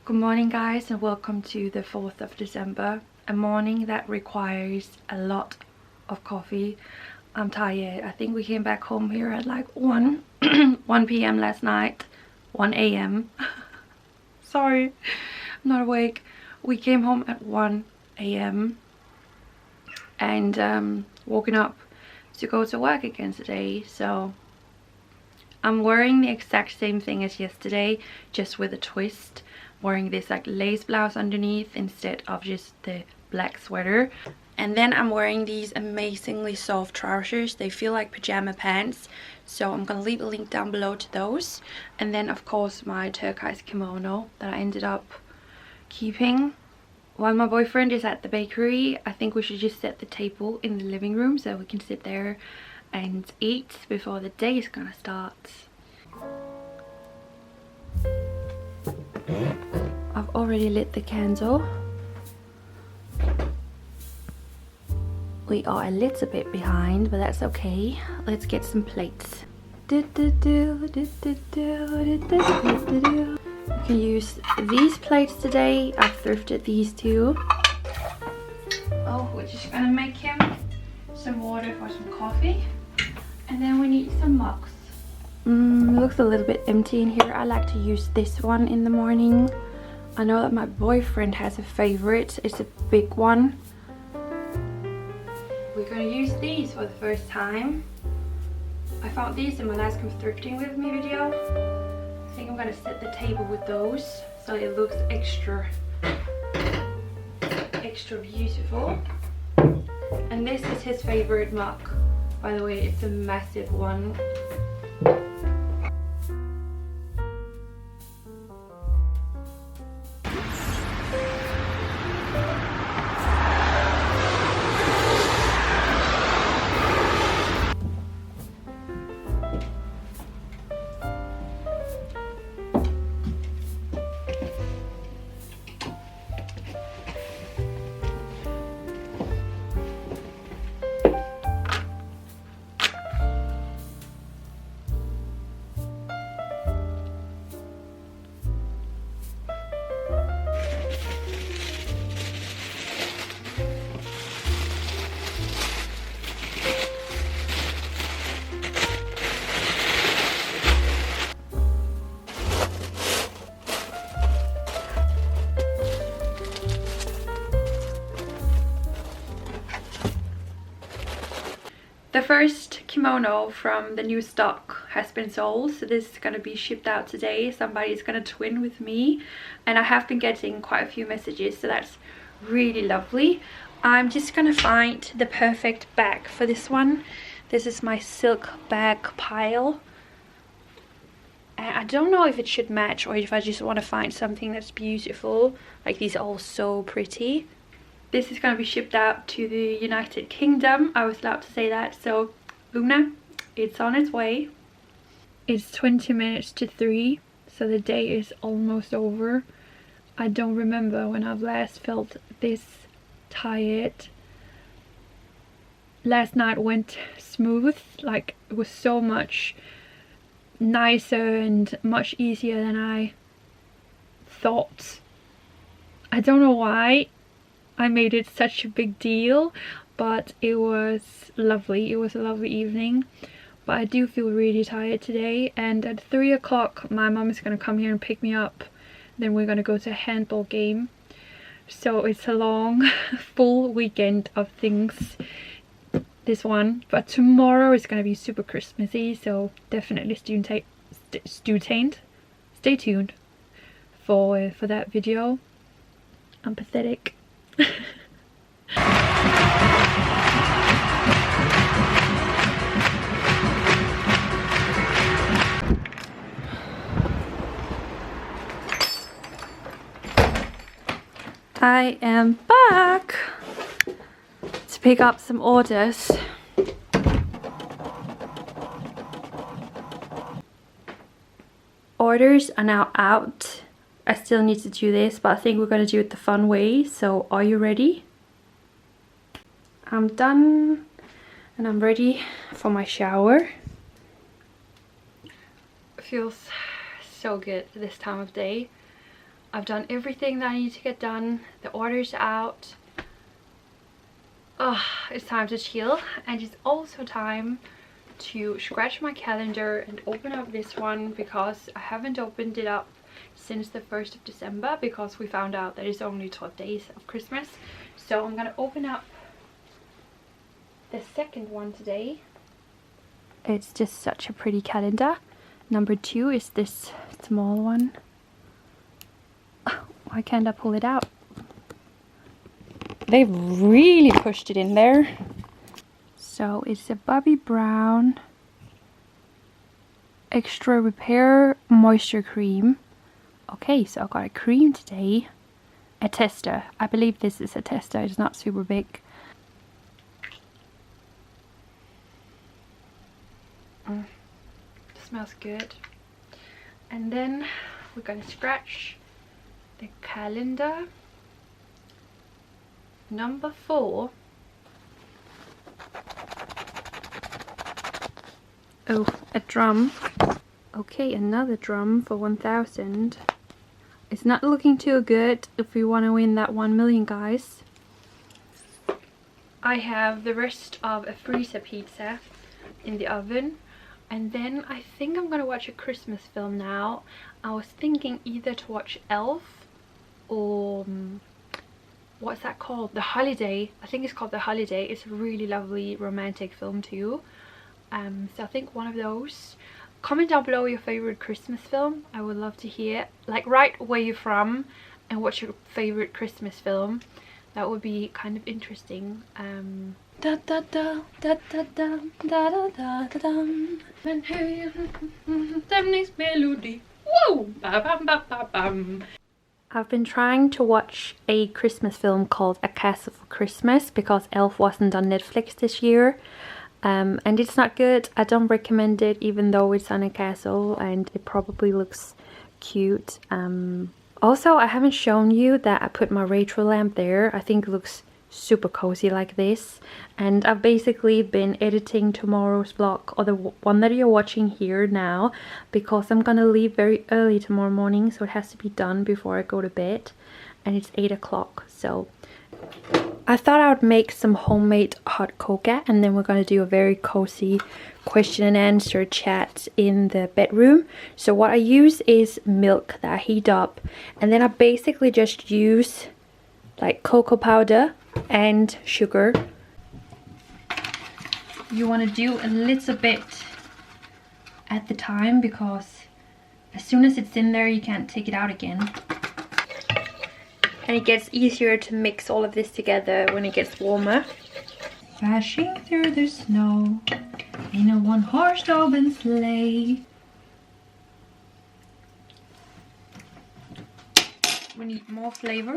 Good morning guys, and welcome to the 4th of December, a morning that requires a lot of coffee. I'm tired. I think we came back home here at like 1 p.m. last night. 1 a.m. Sorry, I'm not awake. We came home at 1 a.m. and woken up to go to work again today. So I'm wearing the exact same thing as yesterday, just with a twist. Wearing this like lace blouse underneath instead of just the black sweater. And then I'm wearing these amazingly soft trousers. They feel like pajama pants, so I'm gonna leave a link down below to those. And then of course my turquoise kimono that I ended up keeping. While my boyfriend is at the bakery, I think we should just set the table in the living room so we can sit there and eat before the day is gonna start. I've already lit the candle. We are a little bit behind, but that's okay. Let's get some plates. You can use these plates today. I've thrifted these too. Oh, we're just gonna make him some water for some coffee. And then we need some mugs. Looks a little bit empty in here. I like to use this one in the morning. I know that my boyfriend has a favorite. It's a big one. We're gonna use these for the first time. I found these in my last Come Thrifting With Me video. I think I'm gonna set the table with those so it looks extra beautiful. And this is his favorite mug. By the way, it's a massive one. The first kimono from the new stock has been sold, so this is going to be shipped out today. Somebody's going to twin with me, and I have been getting quite a few messages, so that's really lovely. I'm just going to find the perfect bag for this one. This is my silk bag pile. And I don't know if it should match or if I just want to find something that's beautiful. Like, these are all so pretty. This is going to be shipped out to the United Kingdom. I was allowed to say that. So, Luna, it's on its way. It's 20 minutes to 3, so the day is almost over. I don't remember when I've last felt this tired. Last night went smooth. Like, it was so much nicer and much easier than I thought. I don't know why I made it such a big deal, but it was lovely. It was a lovely evening, but I do feel really tired today. And at 3 o'clock my mom is gonna come here and pick me up. Then we're gonna go to a handball game. So it's a long full weekend of things, this one. But tomorrow is gonna be super Christmassy, so definitely stay tuned for that video. I'm pathetic. I am back to pick up some orders. Orders are now out. I still need to do this, but I think we're gonna do it the fun way. So are you ready? I'm done and I'm ready for my shower. It feels so good this time of day. I've done everything that I need to get done. The order's out. Oh, it's time to chill, and it's also time to scratch my calendar and open up this one, because I haven't opened it up since the 1st of December because we found out that it's only 12 days of Christmas. So I'm gonna open up the second one today. It's just such a pretty calendar. Number 2 is this small one. Why can't I pull it out? They've really pushed it in there. So it's a Bobbi Brown Extra Repair Moisture Cream. Okay, so I got a cream today. A tester. I believe this is a tester. It's not super big. Smells good. And then we're gonna scratch the calendar. Number 4. Oh, a drum. Okay, another drum for 1000. It's not looking too good if we want to win that 1 million, guys. I have the rest of a freezer pizza in the oven. And then I think I'm gonna watch a Christmas film now. I was thinking either to watch Elf or what's that called? The Holiday. I think it's called The Holiday. It's a really lovely romantic film too. So I think one of those. Comment down below your favorite Christmas film. I would love to hear. Like, write where you're from and what's your favorite Christmas film. That would be kind of interesting. Da da da da da da da da da da dum. Melody. Whoa! Ba bam ba ba bam. I've been trying to watch a Christmas film called A Castle for Christmas because Elf wasn't on Netflix this year. And it's not good. I don't recommend it, even though it's on a castle and it probably looks cute. Also, I haven't shown you that I put my retro lamp there. I think it looks super cozy like this. And I've basically been editing tomorrow's vlog, or the one that you're watching here now, because I'm gonna leave very early tomorrow morning, so it has to be done before I go to bed. And it's 8 o'clock, so I thought I would make some homemade hot cocoa, and then we're going to do a very cozy question and answer chat in the bedroom. So what I use is milk that I heat up, and then I basically just use like cocoa powder and sugar. You want to do a little bit at the time, because as soon as it's in there you can't take it out again. And it gets easier to mix all of this together when it gets warmer. Crashing through the snow in a one-horse open sleigh. We need more flavor.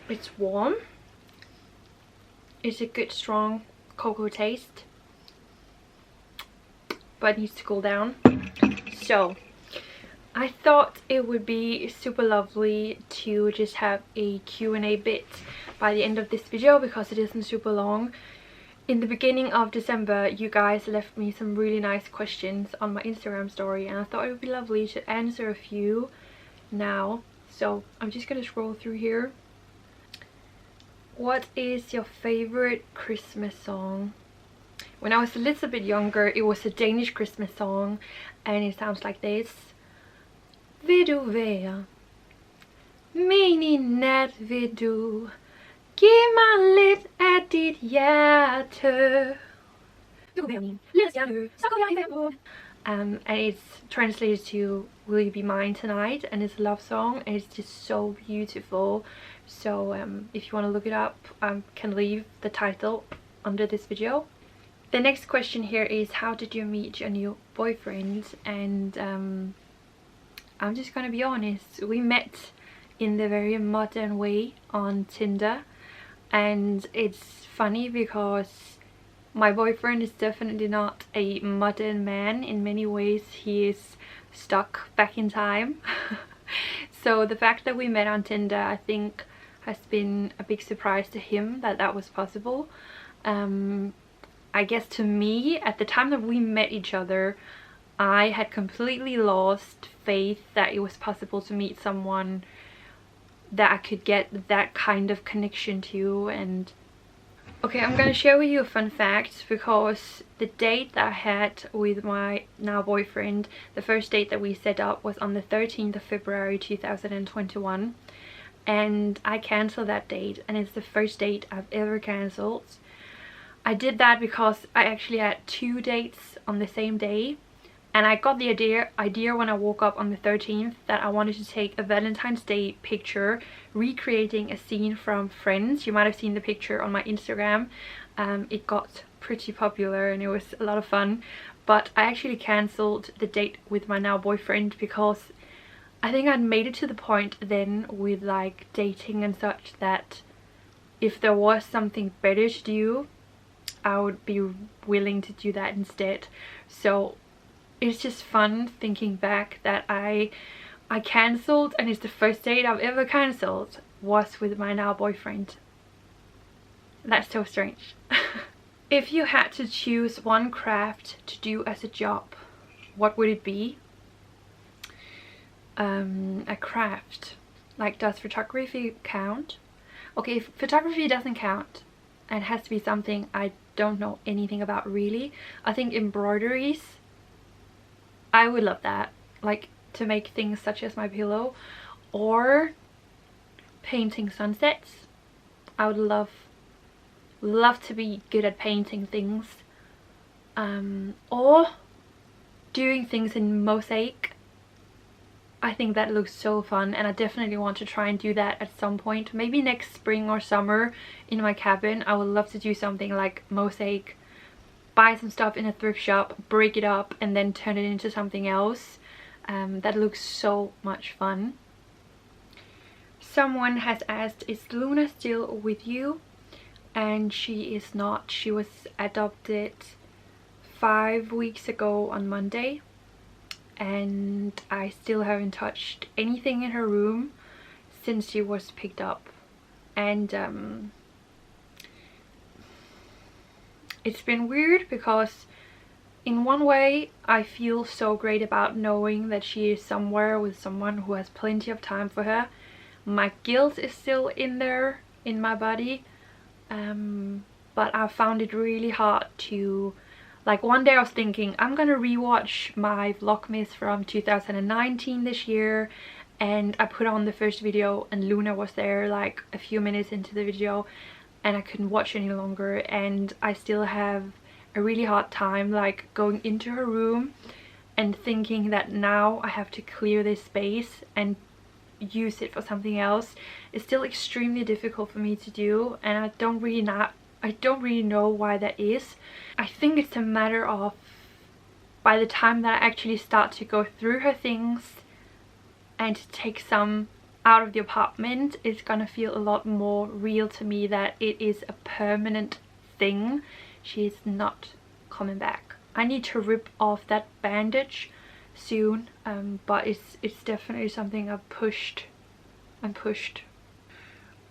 It's warm. It's a good strong cocoa taste, but it needs to cool down. So I thought it would be super lovely to just have a Q&A bit by the end of this video, because it isn't super long. In the beginning of December, you guys left me some really nice questions on my Instagram story, and I thought it would be lovely to answer a few now. So I'm just gonna scroll through here. What is your favorite Christmas song? When I was a little bit younger, it was a Danish Christmas song, and it sounds like this. Vil du være min i nat, vil du give mig lidt af dit hjerte. And it's translated to "Will you be mine tonight?" and it's a love song, and it's just so beautiful. So if you want to look it up, I can leave the title under this video. The next question here is, how did you meet your new boyfriend? And I'm just gonna be honest, we met in the very modern way on Tinder, and it's funny because my boyfriend is definitely not a modern man. In many ways he is stuck back in time. So the fact that we met on Tinder, I think, has been a big surprise to him that that was possible. I guess to me, at the time that we met each other, I had completely lost faith that it was possible to meet someone that I could get that kind of connection to. And okay, I'm gonna share with you a fun fact, because the date that I had with my now boyfriend, the first date that we set up, was on the 13th of February 2021, and I cancelled that date, and it's the first date I've ever cancelled. I did that because I actually had 2 dates on the same day, and I got the idea when I woke up on the 13th that I wanted to take a Valentine's Day picture recreating a scene from Friends. You might have seen the picture on my Instagram. It got pretty popular and it was a lot of fun, but I actually cancelled the date with my now boyfriend because I think I'd made it to the point then with like dating and such that if there was something better to do, I would be willing to do that instead. So it's just fun thinking back that I cancelled, and it's the first date I've ever cancelled was with my now boyfriend. That's so strange. If you had to choose one craft to do as a job, what would it be? A craft. Like, does photography count? Okay, if photography doesn't count and it has to be something I don't know anything about really, I think embroideries, I would love that, like to make things such as my pillow, or painting sunsets. I would love to be good at painting things, or doing things in mosaic. I think that looks so fun, and I definitely want to try and do that at some point, maybe next spring or summer in my cabin. I would love to do something like mosaic, buy some stuff in a thrift shop, break it up, and then turn it into something else. That looks so much fun. Someone has asked, is Luna still with you? And she is not. She was adopted 5 weeks ago on Monday, and I still haven't touched anything in her room since she was picked up. And it's been weird because in one way I feel so great about knowing that she is somewhere with someone who has plenty of time for her. My guilt is still in there in my body, but I found it really hard to, like, one day I was thinking I'm gonna rewatch my vlogmas from 2019 this year, and I put on the first video and Luna was there like a few minutes into the video, and I couldn't watch any longer, and I still have a really hard time like going into her room and thinking that now I have to clear this space and use it for something else. It's still extremely difficult for me to do, and I don't really know why that is. I think it's a matter of, by the time that I actually start to go through her things and to take some out of the apartment, it's gonna feel a lot more real to me that it is a permanent thing. She's not coming back. I need to rip off that bandage soon, but it's definitely something I've pushed and pushed.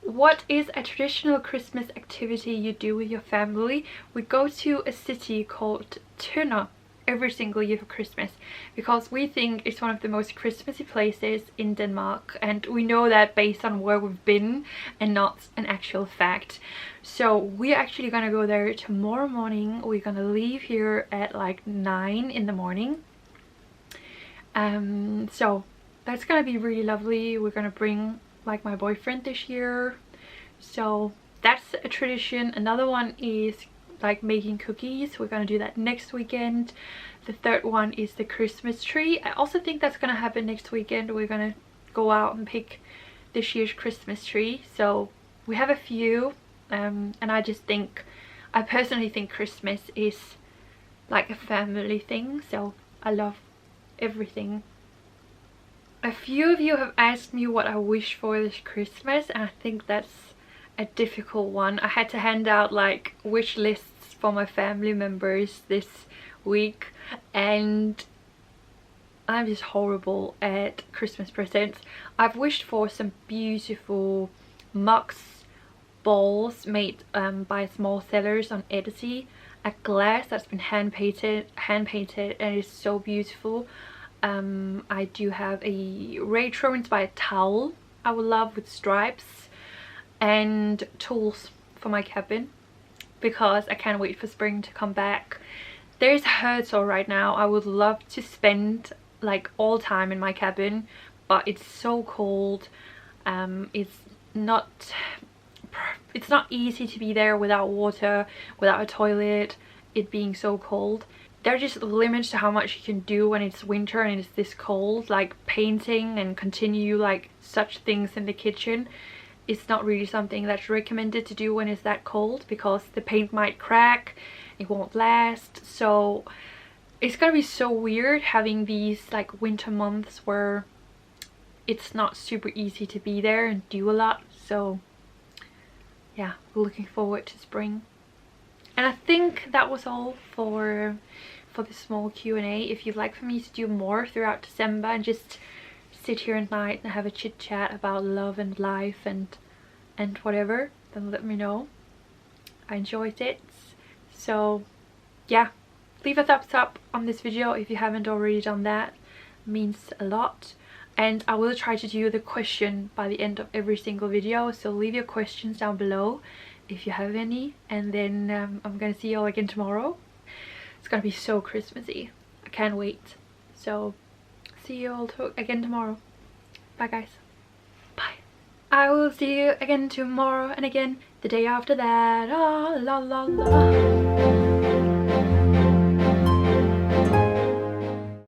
What is a traditional Christmas activity you do with your family? We go to a city called Tønder every single year for Christmas because we think it's one of the most Christmassy places in Denmark, and we know that based on where we've been and not an actual fact. So we're actually gonna go there tomorrow morning. We're gonna leave here at like 9 in the morning. So that's gonna be really lovely. We're gonna bring like my boyfriend this year, so that's a tradition. Another one is like making cookies. We're gonna do that next weekend. The third one is the Christmas tree. I also think that's gonna happen next weekend. We're gonna go out and pick this year's Christmas tree. So we have a few, and I personally think Christmas is like a family thing, so I love everything. A few of you have asked me what I wish for this Christmas, and I think that's a difficult one. I had to hand out like wish lists for my family members this week, and I'm just horrible at Christmas presents. I've wished for some beautiful mugs bowls made by small sellers on Etsy. A glass that's been hand painted, and it's so beautiful. I do have a retro inspired towel I would love with stripes, and tools for my cabin because I can't wait for spring to come back. There's Herzl right now. I would love to spend like all time in my cabin, but it's so cold. It's not easy to be there without water, without a toilet, it being so cold. There are just limits to how much you can do when it's winter and it's this cold, like painting and continue like such things in the kitchen. It's not really something that's recommended to do when it's that cold because the paint might crack, it won't last. So it's gonna be so weird having these like winter months where it's not super easy to be there and do a lot. So yeah, we're looking forward to spring. And I think that was all for this small Q&A. If you'd like for me to do more throughout December and just sit here at night and have a chit chat about love and life and whatever, then let me know. I enjoyed it. So yeah, leave a thumbs up on this video if you haven't already done that. It means a lot. And I will try to do the question by the end of every single video, so leave your questions down below if you have any, and then I'm gonna see you all again tomorrow. It's gonna be so Christmassy. I can't wait. So see you all again tomorrow. Bye guys. Bye. I will see you again tomorrow, and again the day after that. Ah, la la la.